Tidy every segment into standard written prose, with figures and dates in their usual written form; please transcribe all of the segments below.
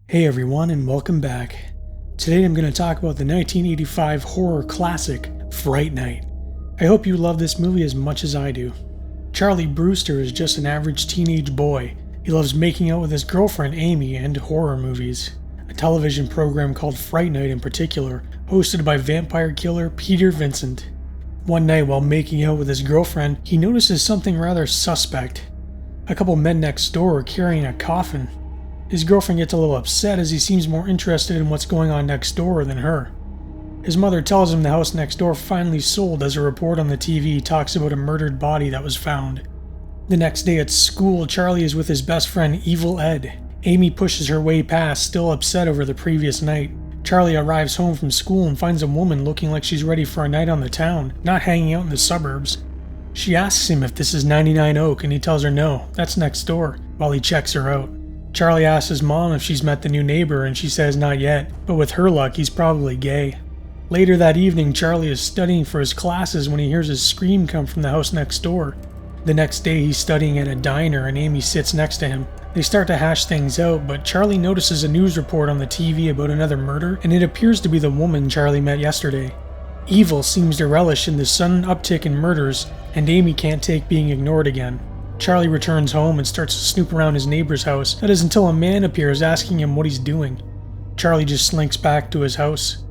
Hey everyone, and welcome back. Today I'm going to talk about the 1985 horror classic, Fright Night. I hope you love this movie as much as I do. Charlie Brewster is just an average teenage boy. He loves making out with his girlfriend Amy and horror movies. A television program called Fright Night in particular, hosted by vampire killer Peter Vincent. One night while making out with his girlfriend, he notices something rather suspect. A couple men next door are carrying a coffin. His girlfriend gets a little upset as he seems more interested in what's going on next door than her. His mother tells him the house next door finally sold as a report on the TV talks about a murdered body that was found. The next day at school, Charlie is with his best friend Evil Ed. Amy pushes her way past, still upset over the previous night. Charlie arrives home from school and finds a woman looking like she's ready for a night on the town, not hanging out in the suburbs. She asks him if this is 99 Oak and he tells her no, that's next door, while he checks her out. Charlie asks his mom if she's met the new neighbor and she says not yet, but with her luck he's probably gay. Later that evening, Charlie is studying for his classes when he hears a scream come from the house next door. The next day he's studying at a diner and Amy sits next to him. They start to hash things out, but Charlie notices a news report on the TV about another murder, and it appears to be the woman Charlie met yesterday. Evil seems to relish in the sudden uptick in murders, and Amy can't take being ignored again. Charlie returns home and starts to snoop around his neighbor's house. That is until a man appears asking him what he's doing. Charlie just slinks back to his house.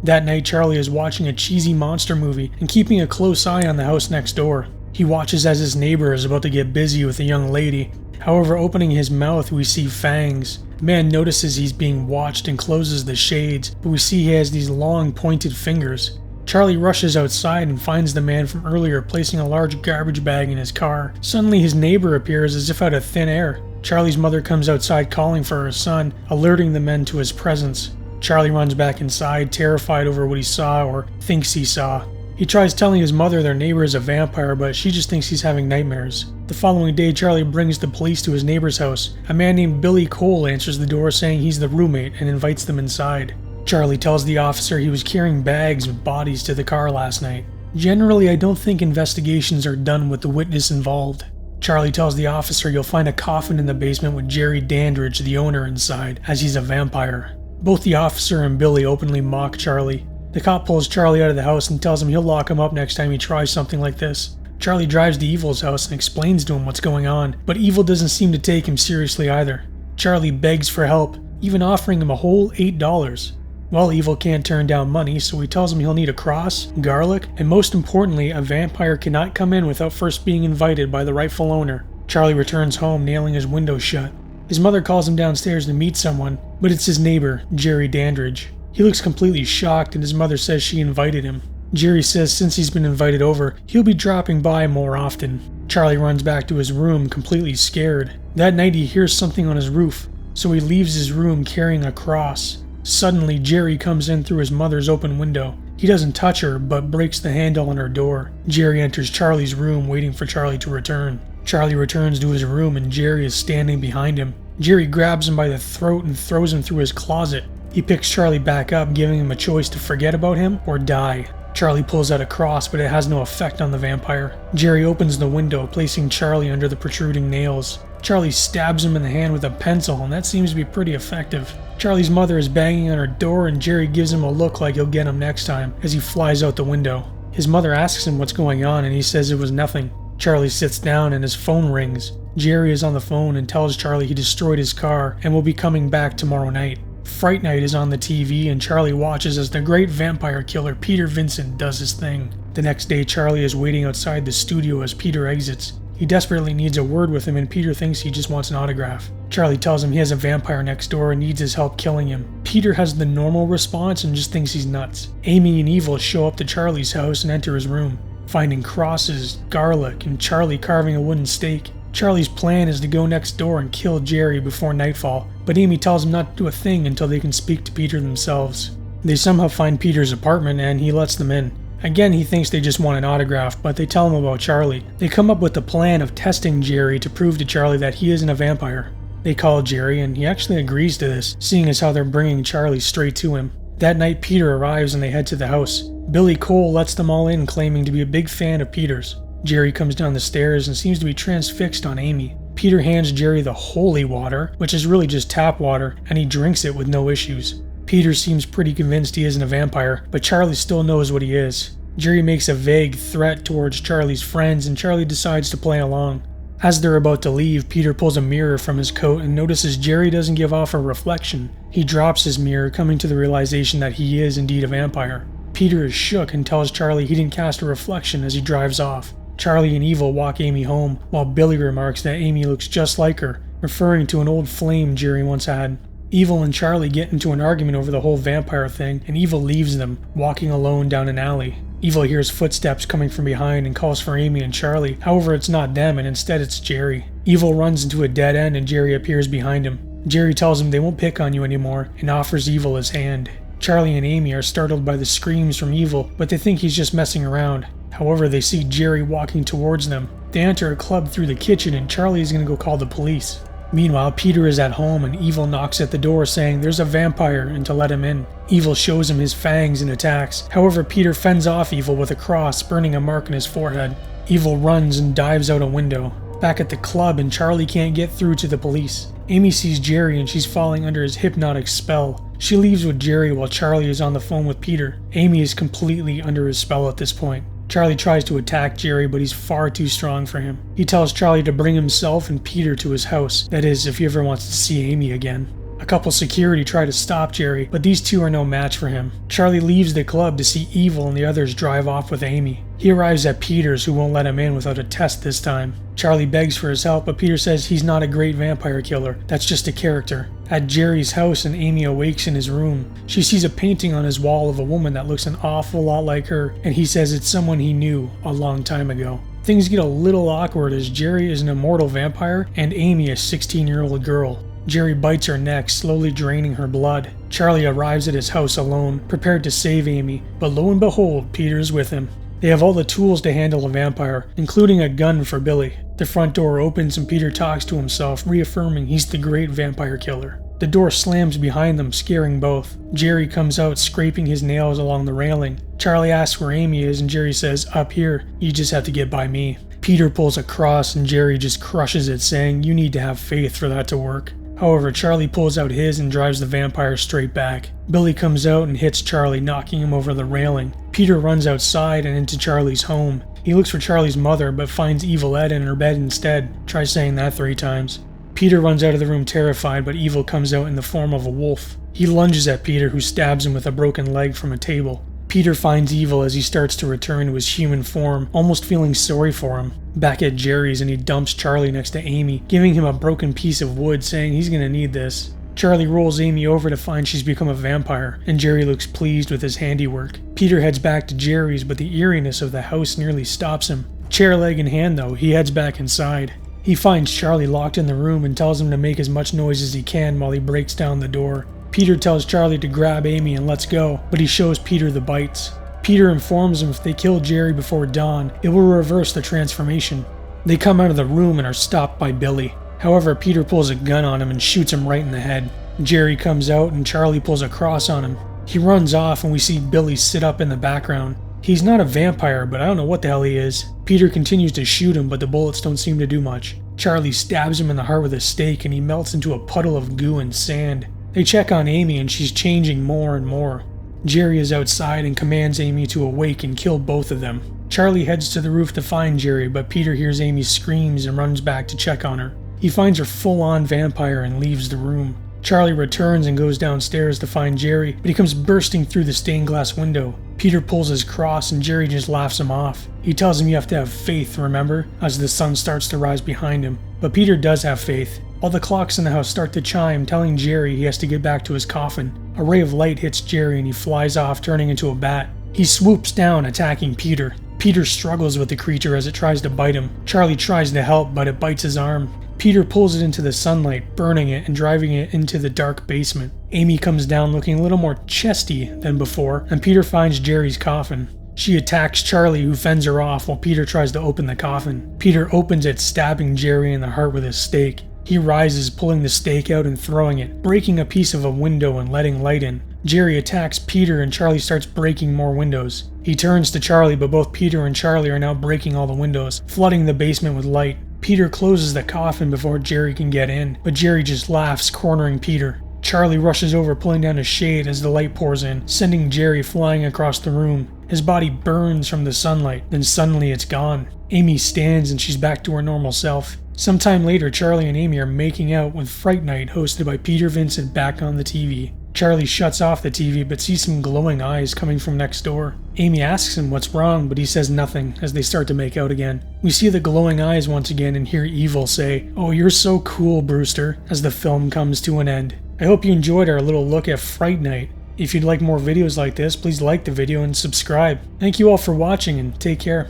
That night, Charlie is watching a cheesy monster movie and keeping a close eye on the house next door. He watches as his neighbor is about to get busy with a young lady. However, opening his mouth, we see fangs. The man notices he's being watched and closes the shades, but we see he has these long, pointed fingers. Charlie rushes outside and finds the man from earlier placing a large garbage bag in his car. Suddenly his neighbor appears as if out of thin air. Charlie's mother comes outside calling for her son, alerting the men to his presence. Charlie runs back inside, terrified over what he saw or thinks he saw. He tries telling his mother their neighbor is a vampire, but she just thinks he's having nightmares. The following day, Charlie brings the police to his neighbor's house. A man named Billy Cole answers the door saying he's the roommate and invites them inside. Charlie tells the officer he was carrying bags with bodies to the car last night. Generally, I don't think investigations are done with the witness involved. Charlie tells the officer you'll find a coffin in the basement with Jerry Dandridge, the owner, inside, as he's a vampire. Both the officer and Billy openly mock Charlie. The cop pulls Charlie out of the house and tells him he'll lock him up next time he tries something like this. Charlie drives to Evil's house and explains to him what's going on, but Evil doesn't seem to take him seriously either. Charlie begs for help, even offering him a whole $8. Well, Evil can't turn down money, so he tells him he'll need a cross, garlic, and most importantly, a vampire cannot come in without first being invited by the rightful owner. Charlie returns home, nailing his window shut. His mother calls him downstairs to meet someone, but it's his neighbor, Jerry Dandridge. He looks completely shocked and his mother says she invited him. Jerry says since he's been invited over, he'll be dropping by more often. Charlie runs back to his room, completely scared. That night he hears something on his roof, so he leaves his room carrying a cross. Suddenly, Jerry comes in through his mother's open window. He doesn't touch her, but breaks the handle on her door. Jerry enters Charlie's room, waiting for Charlie to return. Charlie returns to his room and Jerry is standing behind him. Jerry grabs him by the throat and throws him through his closet. He picks Charlie back up, giving him a choice to forget about him or die. Charlie pulls out a cross, but it has no effect on the vampire. Jerry opens the window, placing Charlie under the protruding nails. Charlie stabs him in the hand with a pencil, and that seems to be pretty effective. Charlie's mother is banging on her door, and Jerry gives him a look like he'll get him next time as he flies out the window. His mother asks him what's going on, and he says it was nothing. Charlie sits down, and his phone rings. Jerry is on the phone and tells Charlie he destroyed his car and will be coming back tomorrow night. Fright Night is on the TV, and Charlie watches as the great vampire killer Peter Vincent does his thing. The next day, Charlie is waiting outside the studio as Peter exits. He desperately needs a word with him, and Peter thinks he just wants an autograph. Charlie tells him he has a vampire next door and needs his help killing him. Peter has the normal response and just thinks he's nuts. Amy and Evil show up to Charlie's house and enter his room, finding crosses, garlic, and Charlie carving a wooden stake. Charlie's plan is to go next door and kill Jerry before nightfall, but Amy tells him not to do a thing until they can speak to Peter themselves. They somehow find Peter's apartment and he lets them in. Again, he thinks they just want an autograph, but they tell him about Charlie. They come up with the plan of testing Jerry to prove to Charlie that he isn't a vampire. They call Jerry, and he actually agrees to this, seeing as how they're bringing Charlie straight to him. That night, Peter arrives and they head to the house. Billy Cole lets them all in, claiming to be a big fan of Peter's. Jerry comes down the stairs and seems to be transfixed on Amy. Peter hands Jerry the holy water, which is really just tap water, and he drinks it with no issues. Peter seems pretty convinced he isn't a vampire, but Charlie still knows what he is. Jerry makes a vague threat towards Charlie's friends, and Charlie decides to play along. As they're about to leave, Peter pulls a mirror from his coat and notices Jerry doesn't give off a reflection. He drops his mirror, coming to the realization that he is indeed a vampire. Peter is shook and tells Charlie he didn't cast a reflection as he drives off. Charlie and Evil walk Amy home, while Billy remarks that Amy looks just like her, referring to an old flame Jerry once had. Evil and Charlie get into an argument over the whole vampire thing, and Evil leaves them, walking alone down an alley. Evil hears footsteps coming from behind and calls for Amy and Charlie, however it's not them and instead it's Jerry. Evil runs into a dead end and Jerry appears behind him. Jerry tells him they won't pick on you anymore and offers Evil his hand. Charlie and Amy are startled by the screams from Evil, but they think he's just messing around. However, they see Jerry walking towards them. They enter a club through the kitchen and Charlie is going to go call the police. Meanwhile, Peter is at home and Evil knocks at the door saying there's a vampire and to let him in. Evil shows him his fangs and attacks. However, Peter fends off Evil with a cross, burning a mark in his forehead. Evil runs and dives out a window. Back at the club, and Charlie can't get through to the police. Amy sees Jerry and she's falling under his hypnotic spell. She leaves with Jerry while Charlie is on the phone with Peter. Amy is completely under his spell at this point. Charlie tries to attack Jerry, but he's far too strong for him. He tells Charlie to bring himself and Peter to his house, that is, if he ever wants to see Amy again. A couple security try to stop Jerry, but these two are no match for him. Charlie leaves the club to see Evil and the others drive off with Amy. He arrives at Peter's, who won't let him in without a test this time. Charlie begs for his help, but Peter says he's not a great vampire killer, that's just a character. At Jerry's house, and Amy awakes in his room. She sees a painting on his wall of a woman that looks an awful lot like her, and he says it's someone he knew a long time ago. Things get a little awkward as Jerry is an immortal vampire and Amy a 16-year-old girl. Jerry bites her neck, slowly draining her blood. Charlie arrives at his house alone, prepared to save Amy, but lo and behold, Peter's with him. They have all the tools to handle a vampire, including a gun for Billy. The front door opens and Peter talks to himself, reaffirming he's the great vampire killer. The door slams behind them, scaring both. Jerry comes out, scraping his nails along the railing. Charlie asks where Amy is and Jerry says, "Up here, you just have to get by me." Peter pulls a cross and Jerry just crushes it, saying you need to have faith for that to work. However, Charlie pulls out his and drives the vampire straight back. Billy comes out and hits Charlie, knocking him over the railing. Peter runs outside and into Charlie's home. He looks for Charlie's mother, but finds Evil Ed in her bed instead. Tries saying that 3 times. Peter runs out of the room terrified, but Evil comes out in the form of a wolf. He lunges at Peter, who stabs him with a broken leg from a table. Peter finds Evil as he starts to return to his human form, almost feeling sorry for him. Back at Jerry's, and he dumps Charlie next to Amy, giving him a broken piece of wood, saying he's gonna need this. Charlie rolls Amy over to find she's become a vampire, and Jerry looks pleased with his handiwork. Peter heads back to Jerry's, but the eeriness of the house nearly stops him. Chair leg in hand though, he heads back inside. He finds Charlie locked in the room and tells him to make as much noise as he can while he breaks down the door. Peter tells Charlie to grab Amy and let's go, but he shows Peter the bites. Peter informs him if they kill Jerry before dawn, it will reverse the transformation. They come out of the room and are stopped by Billy. However, Peter pulls a gun on him and shoots him right in the head. Jerry comes out and Charlie pulls a cross on him. He runs off and we see Billy sit up in the background. He's not a vampire, but I don't know what the hell he is. Peter continues to shoot him, but the bullets don't seem to do much. Charlie stabs him in the heart with a stake and he melts into a puddle of goo and sand. They check on Amy and she's changing more and more. Jerry is outside and commands Amy to awake and kill both of them. Charlie heads to the roof to find Jerry, but Peter hears Amy's screams and runs back to check on her. He finds her full-on vampire and leaves the room. Charlie returns and goes downstairs to find Jerry, but he comes bursting through the stained glass window. Peter pulls his cross and Jerry just laughs him off. He tells him you have to have faith, remember, as the sun starts to rise behind him. But Peter does have faith. All the clocks in the house start to chime, telling Jerry he has to get back to his coffin. A ray of light hits Jerry and he flies off, turning into a bat. He swoops down, attacking Peter. Peter struggles with the creature as it tries to bite him. Charlie tries to help, but it bites his arm. Peter pulls it into the sunlight, burning it and driving it into the dark basement. Amy comes down looking a little more chesty than before, and Peter finds Jerry's coffin. She attacks Charlie, who fends her off while Peter tries to open the coffin. Peter opens it, stabbing Jerry in the heart with his stake. He rises, pulling the stake out and throwing it, breaking a piece of a window and letting light in. Jerry attacks Peter and Charlie starts breaking more windows. He turns to Charlie, but both Peter and Charlie are now breaking all the windows, flooding the basement with light. Peter closes the coffin before Jerry can get in, but Jerry just laughs, cornering Peter. Charlie rushes over, pulling down a shade as the light pours in, sending Jerry flying across the room. His body burns from the sunlight, then suddenly it's gone. Amy stands and she's back to her normal self. Sometime later, Charlie and Amy are making out with Fright Night, hosted by Peter Vincent, back on the TV. Charlie shuts off the TV but sees some glowing eyes coming from next door. Amy asks him what's wrong, but he says nothing as they start to make out again. We see the glowing eyes once again and hear Evil say, "Oh, you're so cool, Brewster," as the film comes to an end. I hope you enjoyed our little look at Fright Night. If you'd like more videos like this, please like the video and subscribe. Thank you all for watching and take care.